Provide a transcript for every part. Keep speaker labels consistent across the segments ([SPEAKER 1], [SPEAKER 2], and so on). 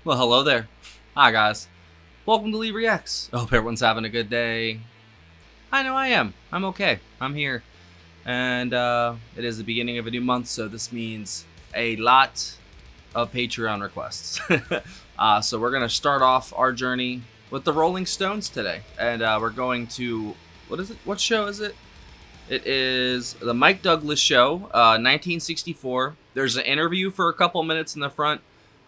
[SPEAKER 1] Well, hello there. Hi, guys. Welcome to Lee Reacts. I hope everyone's having a good day. I know I am. I'm okay. I'm here. And it is the beginning of a new month, so this means a lot of Patreon requests. So we're going to start off our journey with the Rolling Stones today. And we're going to... What is it? What show is it? It is the Mike Douglas Show, 1964. There's an interview for a couple minutes in the front.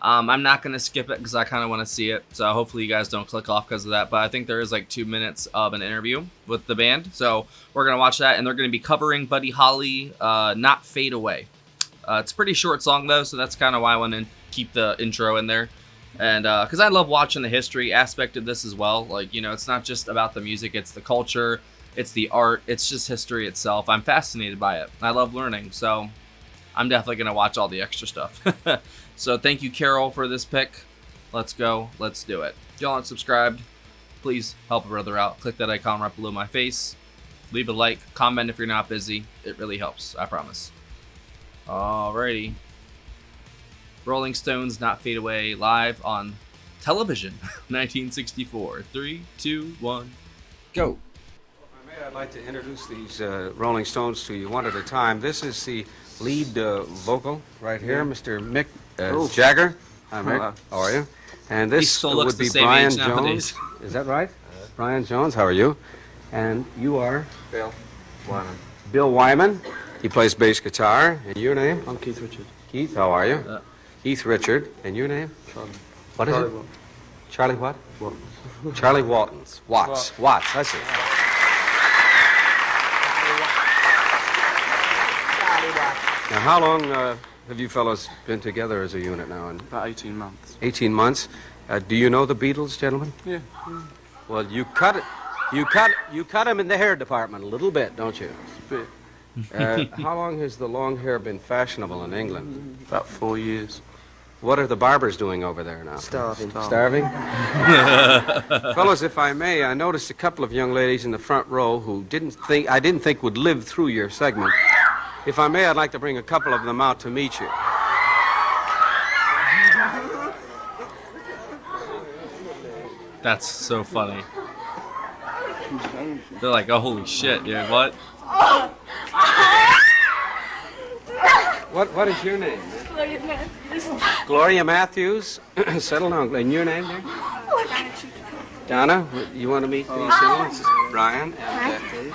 [SPEAKER 1] I'm not going to skip it because I kind of want to see it. So hopefully you guys don't click off because of that. But I think there is like 2 minutes of an interview with the band. So we're going to watch that. And they're going to be covering Buddy Holly, Not Fade Away. It's a pretty short song though. So that's kind of why I want to keep the intro in there. And because I love watching the history aspect of this as well. Like, you know, it's not just about the music. It's the culture. It's the art. It's just history itself. I'm fascinated by it. I love learning. So I'm definitely going to watch all the extra stuff. So thank you, Carole, for this pick. Let's go. Let's do it. If y'all aren't subscribed, please help a brother out. Click that icon right below my face. Leave a like. Comment if you're not busy. It really helps. I promise. Alrighty. Rolling Stones, Not Fade Away, live on television. 1964. 3, 2, 1, go.
[SPEAKER 2] I'd like to introduce these Rolling Stones to you one at a time. This is the lead vocal right here, Mr. Mick Jagger. Hi, Mick. How are you? And this
[SPEAKER 1] still looks
[SPEAKER 2] would be
[SPEAKER 1] the same
[SPEAKER 2] Brian
[SPEAKER 1] age
[SPEAKER 2] Jones.
[SPEAKER 1] nowadays.
[SPEAKER 2] Is that right? Brian Jones, how are you? And you are?
[SPEAKER 3] Bill Wyman.
[SPEAKER 2] Bill Wyman. He plays bass guitar. And your name?
[SPEAKER 3] I'm Keith Richard.
[SPEAKER 2] Keith, how are you? Keith Richard. And your name?
[SPEAKER 3] Charlie.
[SPEAKER 2] What is
[SPEAKER 3] Charlie
[SPEAKER 2] it?
[SPEAKER 3] Walton.
[SPEAKER 2] Charlie what?
[SPEAKER 3] Walton.
[SPEAKER 2] Charlie Waltons. Watts. I see. Now, how long have you fellows been together as a unit now?
[SPEAKER 3] About 18 months.
[SPEAKER 2] 18 months. Do you know the Beatles, gentlemen?
[SPEAKER 3] Yeah.
[SPEAKER 2] Well, you cut it. You cut them in the hair department a little bit, don't you?
[SPEAKER 3] It's a bit.
[SPEAKER 2] How long has the long hair been fashionable in England?
[SPEAKER 3] About 4 years.
[SPEAKER 2] What are the barbers doing over there now?
[SPEAKER 3] Starving.
[SPEAKER 2] Starving? Fellas, if I may, I noticed a couple of young ladies in the front row who I didn't think would live through your segment. If I may, I'd like to bring a couple of them out to meet you.
[SPEAKER 1] That's so funny. They're like, oh, holy shit, dude, what?
[SPEAKER 2] What is your name?
[SPEAKER 4] Gloria Matthews.
[SPEAKER 2] Gloria Matthews. Settle down. And your name, dear? Donna. You want to meet these gentlemen? This is Brian and Dave.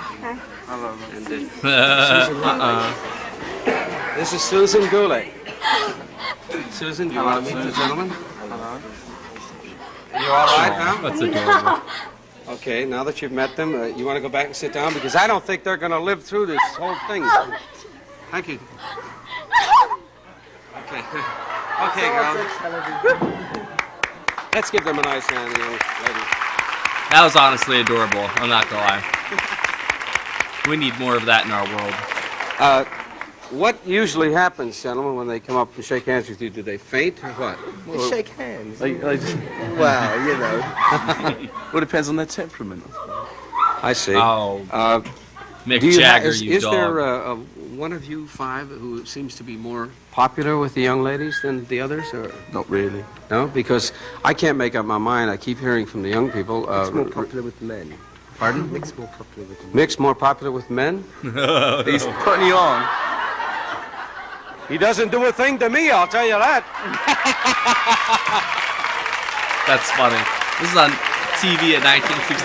[SPEAKER 3] Hello.
[SPEAKER 2] And Susan. This is Susan Goulet. Susan, do you want to meet the gentlemen?
[SPEAKER 3] Hello.
[SPEAKER 2] You all right now?
[SPEAKER 1] That's adorable.
[SPEAKER 2] Okay, now that you've met them, you want to go back and sit down? Because I don't think they're going to live through this whole thing. Thank you. Okay. Okay, girl. Let's give them a nice hand, young lady.
[SPEAKER 1] That was honestly adorable. I'm not gonna lie. We need more of that in our world.
[SPEAKER 2] What usually happens, gentlemen, when they come up and shake hands with you? Do they faint or what?
[SPEAKER 3] We shake hands. Well, you know. Well, it depends on their temperament.
[SPEAKER 2] I see.
[SPEAKER 1] Oh, Mick
[SPEAKER 2] Do you
[SPEAKER 1] Jagger,
[SPEAKER 2] is,
[SPEAKER 1] you
[SPEAKER 2] is
[SPEAKER 1] dog.
[SPEAKER 2] there one of you five who seems to be more popular with the young ladies than the others? Or
[SPEAKER 3] Not really.
[SPEAKER 2] no? Because I can't make up my mind. I keep hearing from the young people.
[SPEAKER 3] It's more popular with men.
[SPEAKER 2] Pardon?
[SPEAKER 3] Mick's more popular with men.
[SPEAKER 2] Mick's more popular with men?
[SPEAKER 3] He's putting you on.
[SPEAKER 2] He doesn't do a thing to me, I'll tell you that.
[SPEAKER 1] That's funny. This is on TV at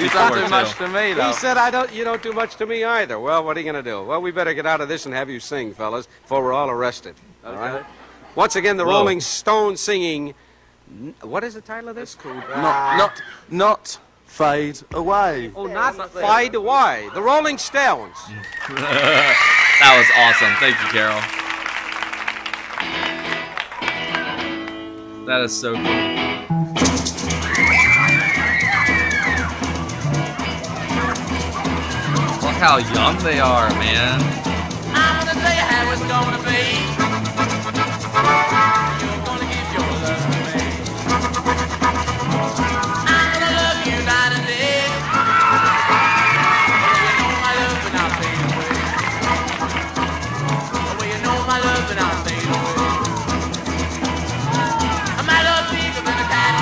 [SPEAKER 3] You don't do
[SPEAKER 1] 1964
[SPEAKER 3] much
[SPEAKER 1] too.
[SPEAKER 3] to me,
[SPEAKER 2] He
[SPEAKER 3] though.
[SPEAKER 2] said, you don't do much to me either. Well, what are you going to do? Well, we better get out of this and have you sing, fellas, before we're all arrested. All right? Once again, the
[SPEAKER 1] Whoa.
[SPEAKER 2] Rolling Stones singing... What is the title of this?
[SPEAKER 3] Not fade away.
[SPEAKER 2] Oh, not Fade Away. The Rolling Stones.
[SPEAKER 1] That was awesome. Thank you, Carole. That is so cool. Look how young they are, man.
[SPEAKER 5] I'm gonna tell you how it's gonna be. You're gonna give your love to me. I'm gonna love you night and day. Oh, you know my love and I'll fade away. Oh, you know my love and I'll fade away. My love bigger than a cat.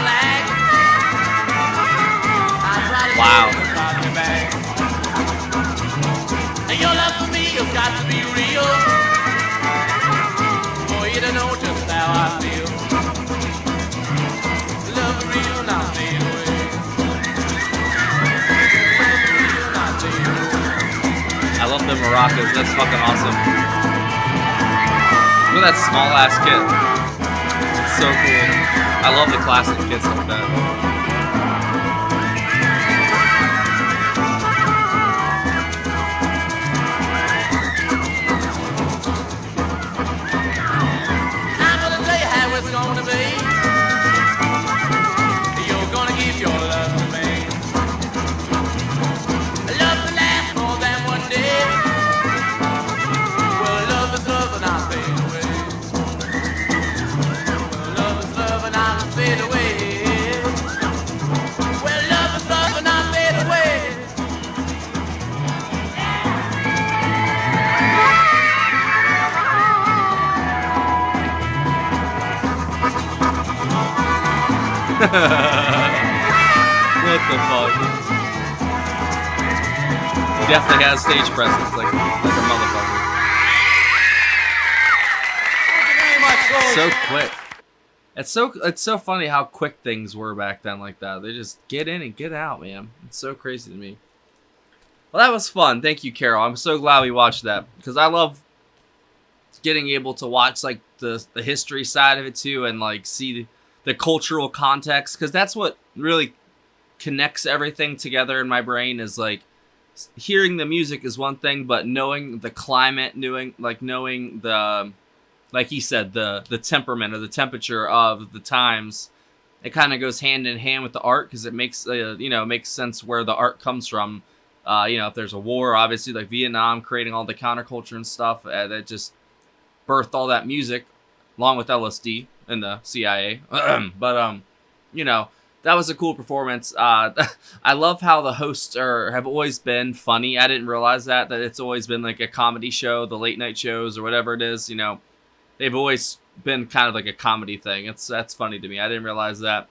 [SPEAKER 1] maracas. That's fucking awesome. Look at that small ass kit. It's so cool. I love the classic kits like that.
[SPEAKER 5] I'm gonna tell you how it's gonna be. You're gonna give your love to me. Love to last more than one day. Well, love is love and I'll fade away. Well, love is love and I'll fade away. Well, love is love and I'll fade away.
[SPEAKER 1] What the fuck? He definitely has stage presence, like a motherfucker. So quick. It's so funny how quick things were back then like that. They just get in and get out, man. It's so crazy to me. Well, that was fun. Thank you, Carole. I'm so glad we watched that because I love getting able to watch like the history side of it too, and like see the cultural context, because that's what really connects everything together in my brain. Is like hearing the music is one thing, but knowing the climate, knowing the, like he said, the temperament or the temperature of the times, it kind of goes hand in hand with the art, because it makes makes sense where the art comes from. If there's a war, obviously, like Vietnam, creating all the counterculture and stuff, that just birthed all that music, along with LSD and the CIA. But that was a cool performance. I love how the hosts have always been funny. I didn't realize that it's always been like a comedy show, the late night shows or whatever it is. They've always been kind of like a comedy thing. That's funny to me. I didn't realize that.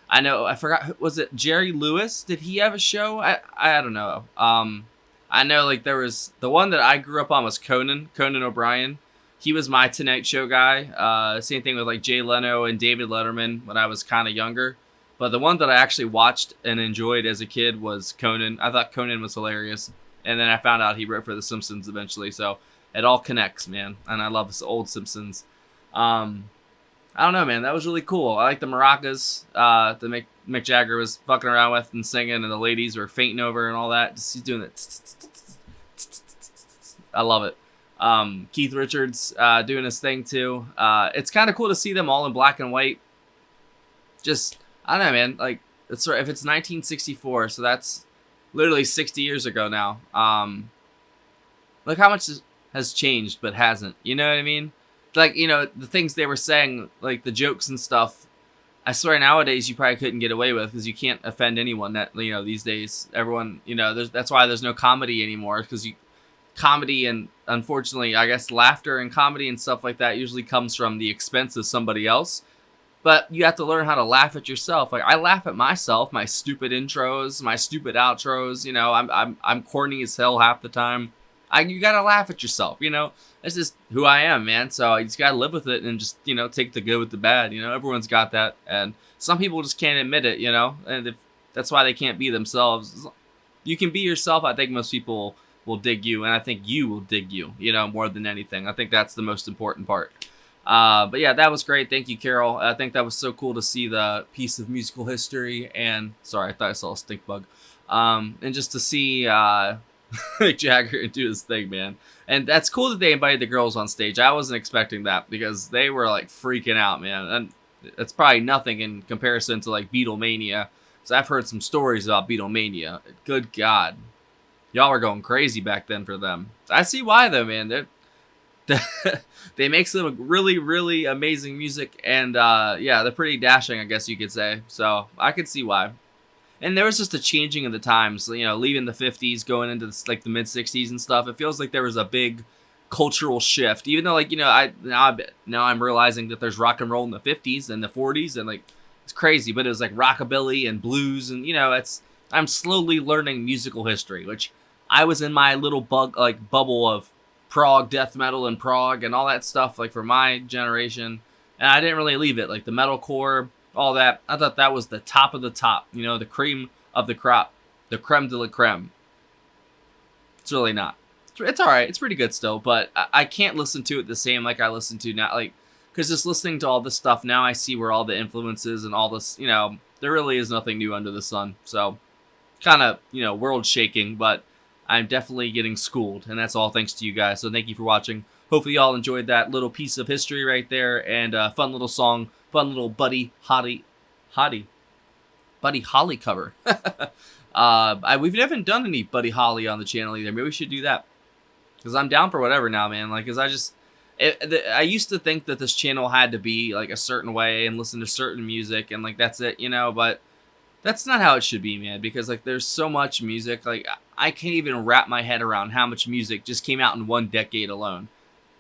[SPEAKER 1] I forgot. Was it Jerry Lewis? Did he have a show? I don't know. I know like there was the one that I grew up on was Conan O'Brien. He was my Tonight Show guy. Same thing with like Jay Leno and David Letterman when I was kind of younger. But the one that I actually watched and enjoyed as a kid was Conan. I thought Conan was hilarious. And then I found out he wrote for The Simpsons eventually. So it all connects, man. And I love this old Simpsons. I don't know, man. That was really cool. I like the maracas that Mick Jagger was fucking around with and singing, and the ladies were fainting over and all that. Just he's doing it. I love it. Keith Richards doing his thing too. It's kind of cool to see them all in black and white. Just, I don't know, man. Like, if it's 1964, so that's literally 60 years ago now. Look how much has changed, but hasn't. You know what I mean? Like, the things they were saying, like the jokes and stuff, I swear nowadays you probably couldn't get away with, because you can't offend anyone that, these days. Everyone, that's why there's no comedy anymore, because comedy and, unfortunately, I guess laughter and comedy and stuff like that usually comes from the expense of somebody else. But you have to learn how to laugh at yourself. Like, I laugh at myself, my stupid intros, my stupid outros. I'm corny as hell half the time. You gotta laugh at yourself. That's just who I am, man. So you just gotta live with it and just take the good with the bad. Everyone's got that, and some people just can't admit it. And that's why they can't be themselves. You can be yourself. I think most people will dig you, and I think you will dig you. More than anything. I think that's the most important part. But yeah, that was great. Thank you, Carole. I think that was so cool to see the piece of musical history. And sorry, I thought I saw a stink bug. And just to see Mick Jagger do his thing, man. And that's cool that they invited the girls on stage. I wasn't expecting that, because they were like freaking out, man. And it's probably nothing in comparison to like Beatlemania. So I've heard some stories about Beatlemania. Good God, y'all were going crazy back then for them. I see why though, man. They make some really, really amazing music, and they're pretty dashing, I guess you could say. So I could see why. And there was just a changing of the times, leaving the 50s, going into the mid 60s and stuff. It feels like there was a big cultural shift, even though now I'm realizing that there's rock and roll in the 50s and the 40s, and it's crazy, but it was like rockabilly and blues, and I'm slowly learning musical history, which I was in my little bubble of prog death metal and prog and all that stuff, for my generation, and I didn't really leave it, the metalcore, all that. I thought that was the top of the top, the cream of the crop, the creme de la creme. It's really not. it's all right. It's pretty good still, but I can't listen to it the same like I listen to now. Like, because just listening to all this stuff now, I see where all the influences and all this. You know, there really is nothing new under the sun. So, kind of world shaking, but I'm definitely getting schooled, and that's all thanks to you guys. So thank you for watching. Hopefully y'all enjoyed that little piece of history right there, and a fun little song, fun little Buddy Holly cover. We've never done any Buddy Holly on the channel either. Maybe we should do that, because I'm down for whatever now, man. Like, because I used to think that this channel had to be like a certain way and listen to certain music, and like that's it, but that's not how it should be, man, because like there's so much music. Like, I can't even wrap my head around how much music just came out in one decade alone,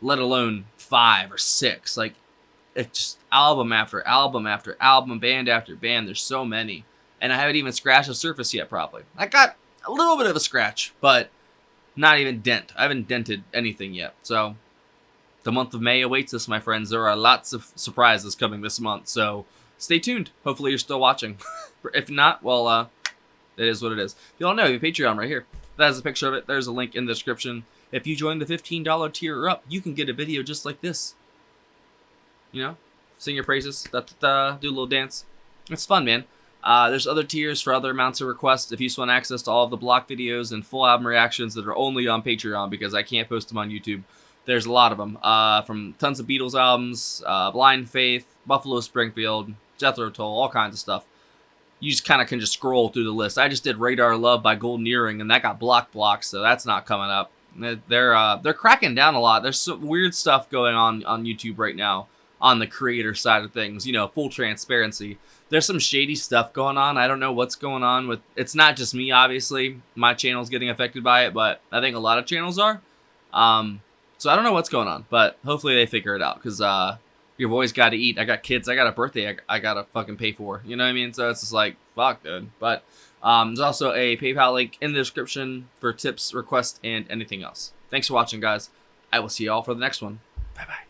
[SPEAKER 1] let alone 5 or 6. Like, it's just album after album after album, band after band. There's so many, and I haven't even scratched the surface yet. Probably I got a little bit of a scratch, but not even dent. I haven't dented anything yet. So the month of May awaits us, my friends. There are lots of surprises coming this month, so stay tuned. Hopefully you're still watching. If not, well, it is what it is. If you don't know, you have a Patreon right here. That is a picture of it. There's a link in the description. If you join the $15 tier or up, you can get a video just like this. Sing your praises, do a little dance. It's fun, man. There's other tiers for other amounts of requests. If you just want access to all of the block videos and full album reactions that are only on Patreon, because I can't post them on YouTube, there's a lot of them. From tons of Beatles albums, Blind Faith, Buffalo Springfield, Jethro Tull, all kinds of stuff. You just kind of can just scroll through the list. I just did Radar Love by Golden Earring, and that got blocked, so that's not coming up. They're cracking down a lot. There's some weird stuff going on YouTube right now on the creator side of things. Full transparency. There's some shady stuff going on. I don't know what's going on with. It's not just me, obviously. My channel's getting affected by it, but I think a lot of channels are. So I don't know what's going on, but hopefully they figure it out, because your boy's got to eat. I got kids. I got a birthday I got to fucking pay for. You know what I mean? So it's just like, fuck, dude. But there's also a PayPal link in the description for tips, requests, and anything else. Thanks for watching, guys. I will see you all for the next one. Bye-bye.